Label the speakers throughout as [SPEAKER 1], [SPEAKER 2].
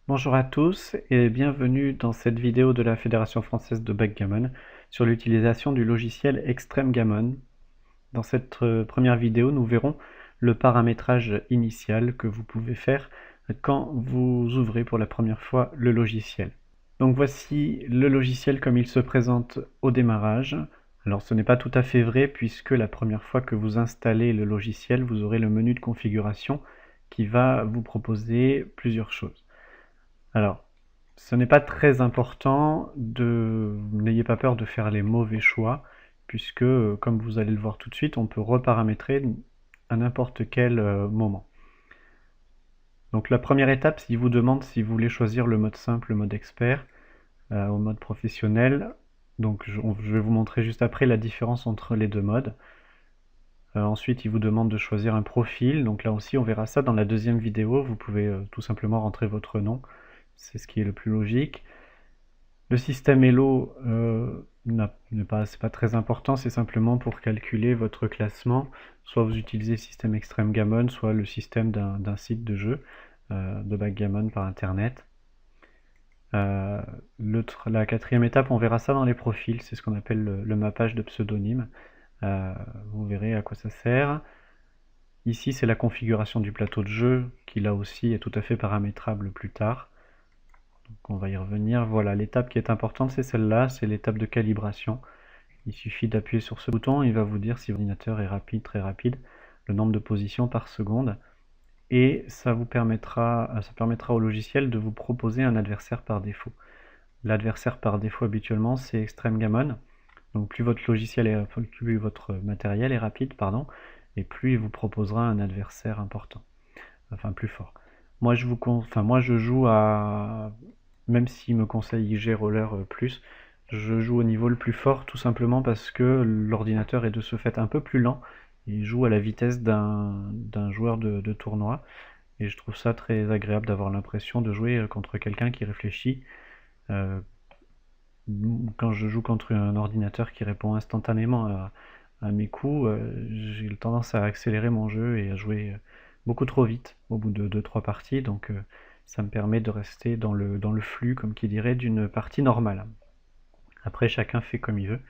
[SPEAKER 1] Bonjour à tous et bienvenue dans cette vidéo de la Fédération française de backgammon sur l'utilisation du logiciel Extreme Gammon. Dans cette première vidéo, nous verrons le paramétrage initial que vous pouvez faire quand vous ouvrez pour la première fois le logiciel. Donc voici le logiciel comme il se présente au démarrage. Alors ce n'est pas tout à fait vrai puisque la première fois que vous installez le logiciel, vous aurez le menu de configuration qui va vous proposer plusieurs choses. Alors, ce n'est pas très important, n'ayez pas peur de faire les mauvais choix, puisque, comme vous allez le voir tout de suite, on peut reparamétrer à n'importe quel moment. Donc la première étape, s'il vous demande si vous voulez choisir le mode simple, le mode expert, au mode professionnel, donc je vais vous montrer juste après la différence entre les deux modes. Ensuite, il vous demande de choisir un profil, donc là aussi on verra ça dans la deuxième vidéo, vous pouvez tout simplement rentrer votre nom, c'est ce qui est le plus logique. Le système Elo c'est pas très important, c'est simplement pour calculer votre classement. Soit vous utilisez le système Extreme Gammon, soit le système d'un site de jeu de backgammon par internet. La quatrième étape, on verra ça dans les profils, c'est ce qu'on appelle le mappage de pseudonyme. Vous verrez à quoi ça sert. Ici, c'est la configuration du plateau de jeu, qui là aussi est tout à fait paramétrable plus tard. Donc on va y revenir. Voilà, l'étape qui est importante, c'est celle-là, c'est l'étape de calibration. Il suffit d'appuyer sur ce bouton, il va vous dire si l'ordinateur est rapide, très rapide, le nombre de positions par seconde. Et ça permettra au logiciel de vous proposer un adversaire par défaut. L'adversaire par défaut habituellement, c'est Extreme Gammon. Donc plus votre plus votre matériel est rapide, pardon, et plus il vous proposera un adversaire important, enfin plus fort. Moi je joue à, même s'il me conseille IG Roller plus, je joue au niveau le plus fort tout simplement parce que l'ordinateur est de ce fait un peu plus lent. Il joue à la vitesse d'un joueur de tournoi et je trouve ça très agréable d'avoir l'impression de jouer contre quelqu'un qui réfléchit. Quand je joue contre un ordinateur qui répond instantanément à mes coups, j'ai tendance à accélérer mon jeu et à jouer beaucoup trop vite au bout de 2-3 parties, donc ça me permet de rester dans le flux, comme qui dirait, d'une partie normale. Après, chacun fait comme il veut.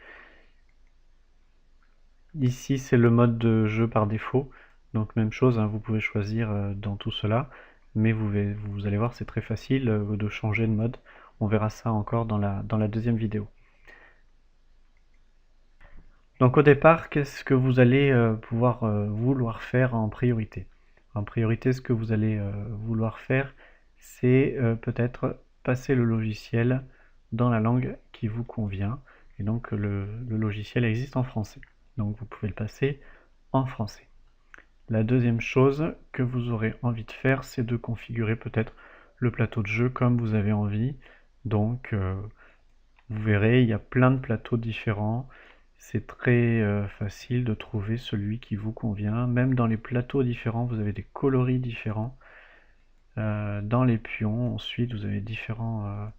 [SPEAKER 1] Ici, c'est le mode de jeu par défaut, donc même chose, hein, vous pouvez choisir dans tout cela, mais vous allez voir, c'est très facile de changer de mode. On verra ça encore dans la deuxième vidéo. Donc au départ, qu'est-ce que vous allez vouloir faire en priorité? En priorité, ce que vous allez vouloir faire, c'est peut-être passer le logiciel dans la langue qui vous convient. Et donc le logiciel existe en français. Donc vous pouvez le passer en français. La deuxième chose que vous aurez envie de faire, c'est de configurer peut-être le plateau de jeu comme vous avez envie. Donc vous verrez, il y a plein de plateaux différents. C'est très facile de trouver celui qui vous convient. Même dans les plateaux différents, vous avez des coloris différents. Dans les pions, ensuite, vous avez différents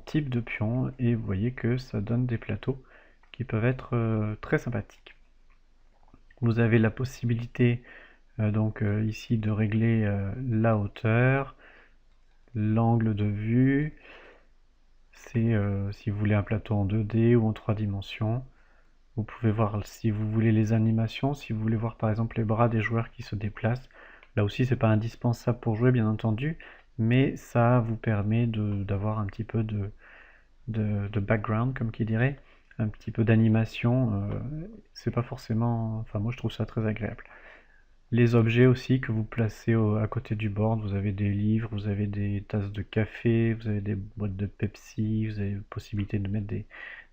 [SPEAKER 1] types de pions. Et vous voyez que ça donne des plateaux qui peuvent être très sympathiques. Vous avez la possibilité ici de régler la hauteur, l'angle de vue. C'est si vous voulez un plateau en 2D ou en 3 dimensions. Vous pouvez voir si vous voulez les animations, si vous voulez voir par exemple les bras des joueurs qui se déplacent. Là aussi, c'est pas indispensable pour jouer, bien entendu, mais ça vous permet d'avoir un petit peu de background, comme qui dirait, un petit peu d'animation. C'est pas forcément... Enfin, moi, je trouve ça très agréable. Les objets aussi que vous placez à côté du board, vous avez des livres, vous avez des tasses de café, vous avez des boîtes de Pepsi, vous avez la possibilité de mettre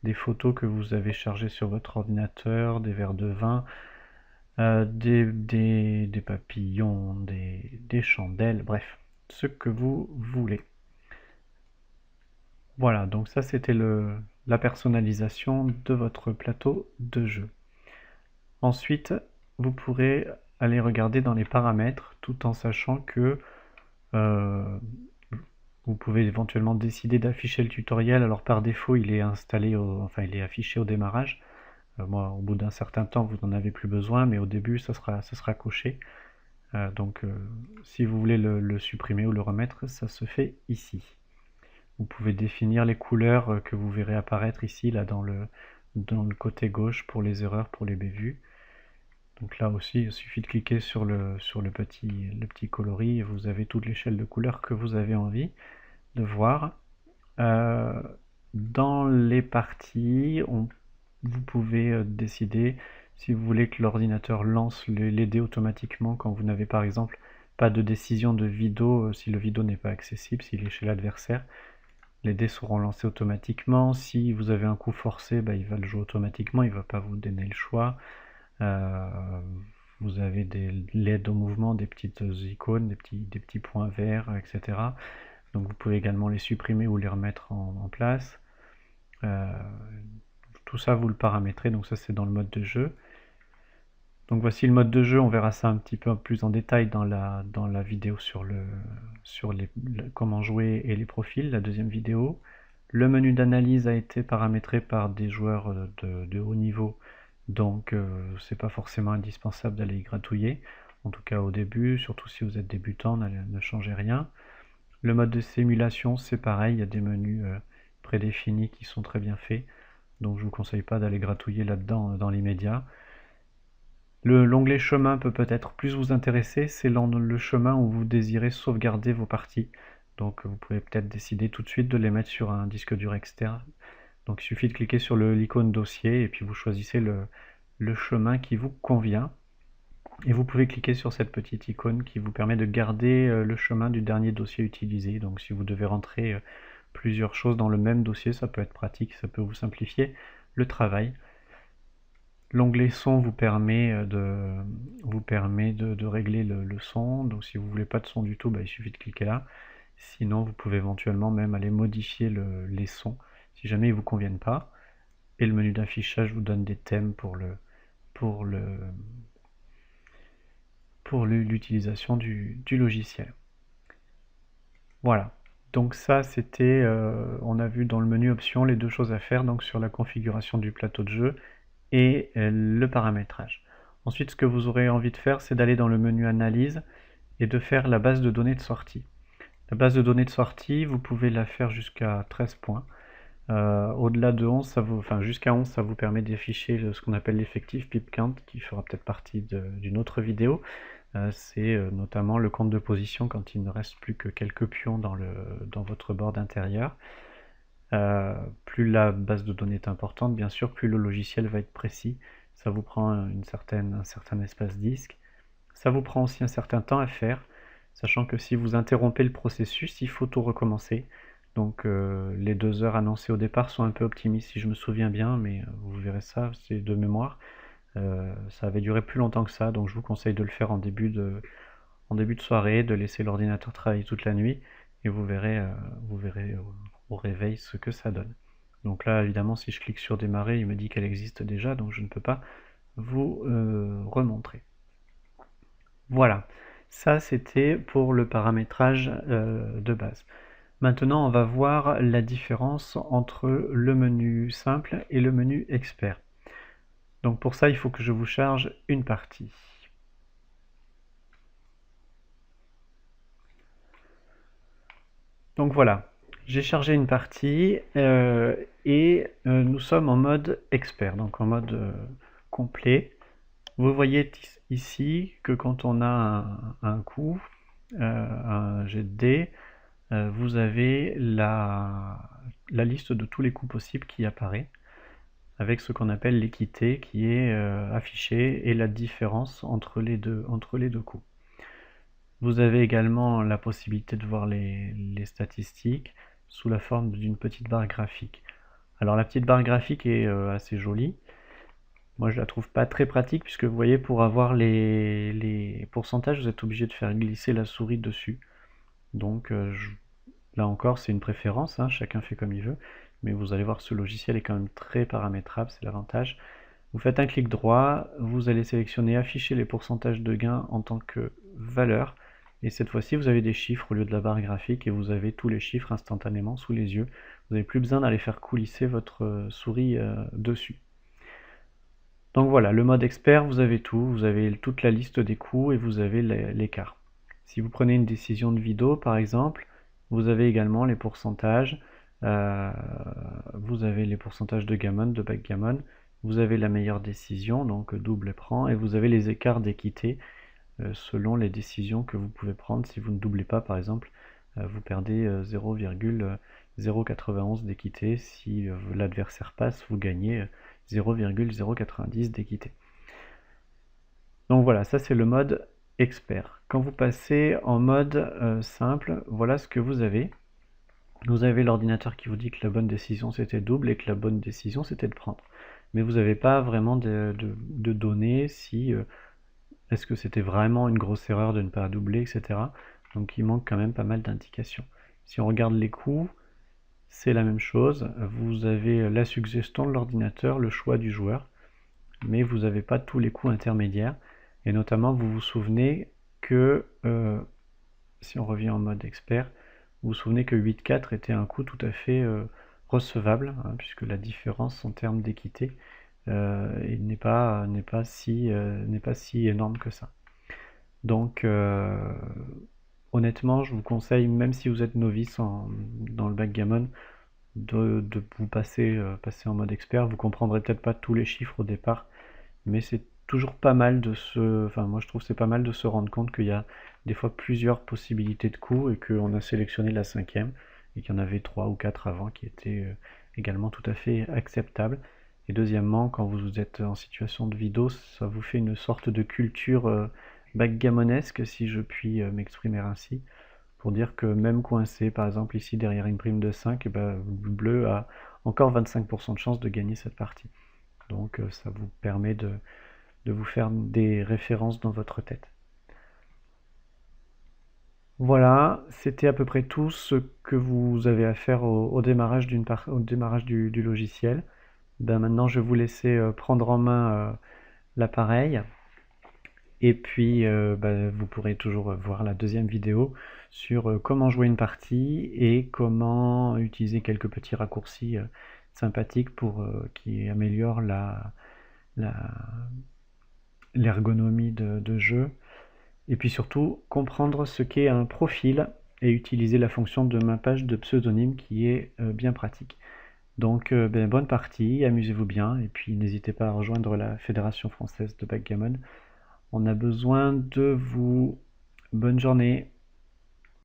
[SPEAKER 1] des photos que vous avez chargées sur votre ordinateur, des verres de vin, des papillons, des chandelles, bref, ce que vous voulez. Voilà, donc ça c'était la personnalisation de votre plateau de jeu. Ensuite, vous pourrez aller regarder dans les paramètres tout en sachant que vous pouvez éventuellement décider d'afficher le tutoriel. Alors par défaut, il est installé, il est affiché au démarrage. Moi, au bout d'un certain temps, vous n'en avez plus besoin, mais au début, ça sera coché. Donc si vous voulez le supprimer ou le remettre, ça se fait ici. Vous pouvez définir les couleurs que vous verrez apparaître ici, là dans le côté gauche pour les erreurs, pour les bévues. Donc là aussi, il suffit de cliquer sur le petit coloris et vous avez toute l'échelle de couleurs que vous avez envie de voir. Dans les parties, vous pouvez décider si vous voulez que l'ordinateur lance les dés automatiquement quand vous n'avez par exemple pas de décision de Vido, si le Vido n'est pas accessible, s'il est chez l'adversaire. Les dés seront lancés automatiquement. Si vous avez un coup forcé, il va le jouer automatiquement, il ne va pas vous donner le choix. Vous avez des LED au mouvement, des petites icônes, des petits points verts, etc. Donc vous pouvez également les supprimer ou les remettre en place. Tout ça vous le paramétrez, donc ça c'est dans le mode de jeu. Donc voici le mode de jeu, on verra ça un petit peu plus en détail dans la vidéo sur comment jouer et les profils, la deuxième vidéo. Le menu d'analyse a été paramétré par des joueurs de haut niveau, donc c'est pas forcément indispensable d'aller y gratouiller, en tout cas au début, surtout si vous êtes débutant, ne changez rien. Le mode de simulation c'est pareil, il y a des menus prédéfinis qui sont très bien faits, donc je vous conseille pas d'aller gratouiller là-dedans dans l'immédiat. L'onglet chemin peut-être plus vous intéresser, c'est le chemin où vous désirez sauvegarder vos parties. Donc vous pouvez peut-être décider tout de suite de les mettre sur un disque dur externe. Donc il suffit de cliquer sur l'icône dossier et puis vous choisissez le chemin qui vous convient. Et vous pouvez cliquer sur cette petite icône qui vous permet de garder le chemin du dernier dossier utilisé. Donc si vous devez rentrer plusieurs choses dans le même dossier, ça peut être pratique, ça peut vous simplifier le travail. L'onglet son vous permet de régler le son, donc si vous voulez pas de son du tout, il suffit de cliquer là. Sinon vous pouvez éventuellement même aller modifier les sons si jamais ils vous conviennent pas. Et le menu d'affichage vous donne des thèmes pour l'utilisation du logiciel. Voilà, donc ça c'était, on a vu dans le menu options les deux choses à faire, donc sur la configuration du plateau de jeu et le paramétrage. Ensuite, ce que vous aurez envie de faire, c'est d'aller dans le menu analyse et de faire la base de données de sortie. La base de données de sortie, vous pouvez la faire jusqu'à 13 points. Au-delà de 11, jusqu'à 11, ça vous permet d'afficher ce qu'on appelle l'effectif pip count, qui fera peut-être partie d'une autre vidéo. C'est notamment le compte de position quand il ne reste plus que quelques pions dans votre board intérieur. Plus la base de données est importante, bien sûr, plus le logiciel va être précis. Ça vous prend un certain espace disque. Ça vous prend aussi un certain temps à faire, sachant que si vous interrompez le processus, il faut tout recommencer. Donc les 2 heures annoncées au départ sont un peu optimistes si je me souviens bien, mais vous verrez ça, c'est de mémoire. Ça avait duré plus longtemps que ça, donc je vous conseille de le faire en début de soirée, de laisser l'ordinateur travailler toute la nuit, et vous verrez au réveil ce que ça donne. Donc là, évidemment, si je clique sur démarrer, il me dit qu'elle existe déjà, donc je ne peux pas vous remontrer. Voilà, ça c'était pour le paramétrage de base. Maintenant, on va voir la différence entre le menu simple et le menu expert. Donc pour ça, il faut que je vous charge une partie. Donc voilà, j'ai chargé une partie et nous sommes en mode expert, donc en mode complet. Vous voyez ici que quand on a un coup, un jet de dés, vous avez la liste de tous les coups possibles qui apparaît, avec ce qu'on appelle l'équité qui est affichée et la différence entre les deux coups. Vous avez également la possibilité de voir les statistiques sous la forme d'une petite barre graphique. Alors la petite barre graphique est assez jolie. Moi je la trouve pas très pratique puisque vous voyez, pour avoir les pourcentages, vous êtes obligé de faire glisser la souris dessus. Donc là encore c'est une préférence, hein, chacun fait comme il veut, mais vous allez voir ce logiciel est quand même très paramétrable, c'est l'avantage. Vous faites un clic droit, vous allez sélectionner afficher les pourcentages de gains en tant que valeur, et cette fois-ci vous avez des chiffres au lieu de la barre graphique et vous avez tous les chiffres instantanément sous les yeux. Vous n'avez plus besoin d'aller faire coulisser votre souris dessus. Donc voilà, le mode expert, vous avez tout, vous avez toute la liste des coûts et vous avez l'écart. Si vous prenez une décision de vidéo par exemple, vous avez également les pourcentages, vous avez les pourcentages de gammon, de backgammon, vous avez la meilleure décision, donc double écran, et vous avez les écarts d'équité selon les décisions que vous pouvez prendre. Si vous ne doublez pas par exemple, vous perdez 0,091 d'équité. Si l'adversaire passe, vous gagnez 0,090 d'équité. Donc voilà, ça c'est le mode expert. Quand vous passez en mode simple, voilà ce que vous avez. Vous avez l'ordinateur qui vous dit que la bonne décision c'était double et que la bonne décision c'était de prendre. Mais vous n'avez pas vraiment de données si est-ce que c'était vraiment une grosse erreur de ne pas doubler, etc. Donc il manque quand même pas mal d'indications. Si on regarde les coûts, c'est la même chose. Vous avez la suggestion de l'ordinateur, le choix du joueur, mais vous n'avez pas tous les coûts intermédiaires. Et notamment, vous vous souvenez que, si on revient en mode expert, vous vous souvenez que 8,4 était un coût tout à fait recevable, hein, puisque la différence en termes d'équité n'est pas si énorme que ça. Donc, honnêtement, je vous conseille, même si vous êtes novice dans le backgammon, de vous passer en mode expert. Vous comprendrez peut-être pas tous les chiffres au départ, mais c'est toujours pas mal enfin moi je trouve c'est pas mal de se rendre compte qu'il y a des fois plusieurs possibilités de coups et qu'on a sélectionné la 5e et qu'il y en avait 3 ou 4 avant qui étaient également tout à fait acceptables. Et deuxièmement, quand vous êtes en situation de vidéo, ça vous fait une sorte de culture backgammonesque, si je puis m'exprimer ainsi, pour dire que même coincé, par exemple ici derrière une prime de 5, et ben, le bleu a encore 25% de chance de gagner cette partie. Donc ça vous permet de vous faire des références dans votre tête. Voilà, c'était à peu près tout ce que vous avez à faire au démarrage, du logiciel. Ben maintenant, je vais vous laisser prendre en main l'appareil. Et puis, ben, vous pourrez toujours voir la deuxième vidéo sur comment jouer une partie et comment utiliser quelques petits raccourcis sympathiques qui améliorent l'ergonomie de jeu. Et puis surtout, comprendre ce qu'est un profil et utiliser la fonction de mappage de pseudonyme qui est bien pratique. Donc ben, bonne partie, amusez-vous bien, et puis n'hésitez pas à rejoindre la Fédération française de backgammon. On a besoin de vous. Bonne journée.